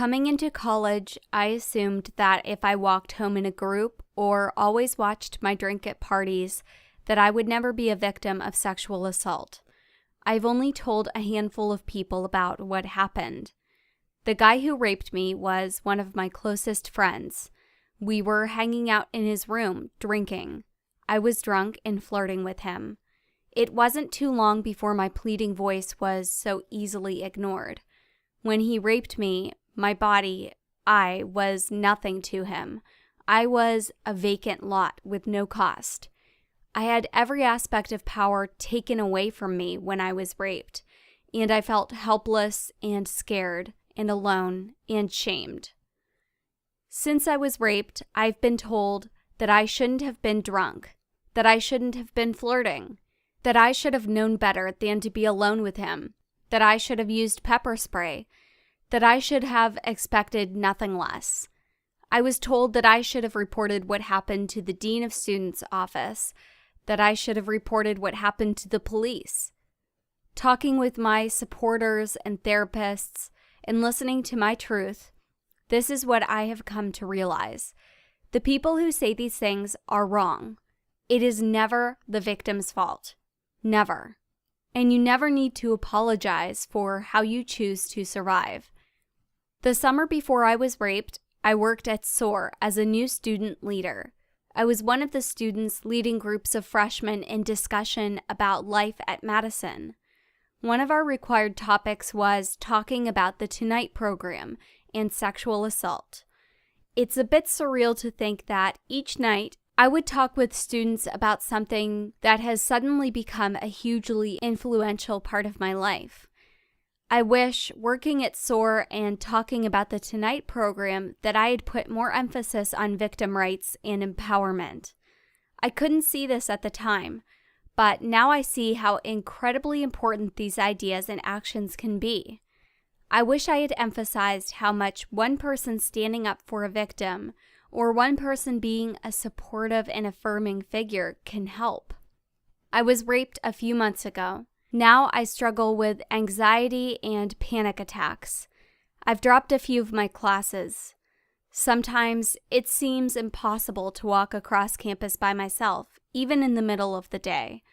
Coming into college, I assumed that if I walked home in a group or always watched my drink at parties, that I would never be a victim of sexual assault. I've only told a handful of people about what happened. The guy who raped me was one of my closest friends. We were hanging out in his room, drinking. I was drunk and flirting with him. It wasn't too long before my pleading voice was so easily ignored. When he raped me, my body, I was nothing to him. I was a vacant lot with no cost. I had every aspect of power taken away from me when I was raped, and I felt helpless and scared and alone and shamed. Since I was raped, I've been told that I shouldn't have been drunk, that I shouldn't have been flirting, that I should have known better than to be alone with him, that I should have used pepper spray, that I should have expected nothing less. I was told that I should have reported what happened to the Dean of Students' office, that I should have reported what happened to the police. Talking with my supporters and therapists and listening to my truth, this is what I have come to realize. The people who say these things are wrong. It is never the victim's fault. Never. And you never need to apologize for how you choose to survive. The summer before I was raped, I worked at SOAR as a new student leader. I was one of the students leading groups of freshmen in discussion about life at Madison. One of our required topics was talking about the Tonight program and sexual assault. It's a bit surreal to think that each night I would talk with students about something that has suddenly become a hugely influential part of my life. I wish, working at SOAR and talking about the Tonight program, that I had put more emphasis on victim rights and empowerment. I couldn't see this at the time, but now I see how incredibly important these ideas and actions can be. I wish I had emphasized how much one person standing up for a victim or one person being a supportive and affirming figure can help. I was raped a few months ago. Now I struggle with anxiety and panic attacks. I've dropped a few of my classes. Sometimes it seems impossible to walk across campus by myself, even in the middle of the day.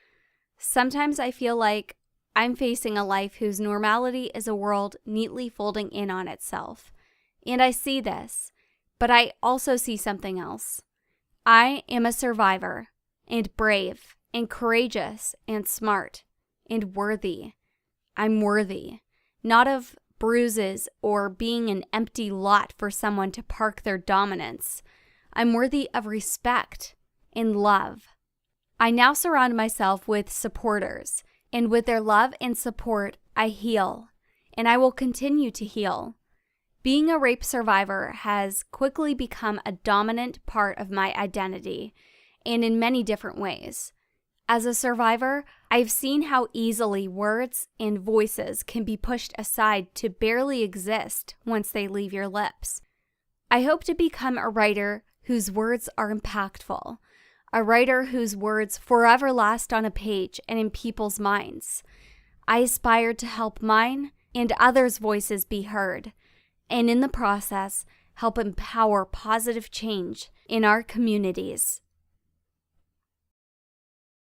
Sometimes I feel like I'm facing a life whose normality is a world neatly folding in on itself. And I see this, but I also see something else. I am a survivor, and brave, and courageous, and smart. And worthy. I'm worthy, not of bruises or being an empty lot for someone to park their dominance. I'm worthy of respect and love. I now surround myself with supporters, and with their love and support, I heal, and I will continue to heal. Being a rape survivor has quickly become a dominant part of my identity, and in many different ways. As a survivor, I've seen how easily words and voices can be pushed aside to barely exist once they leave your lips. I hope to become a writer whose words are impactful, a writer whose words forever last on a page and in people's minds. I aspire to help mine and others' voices be heard, and in the process, help empower positive change in our communities.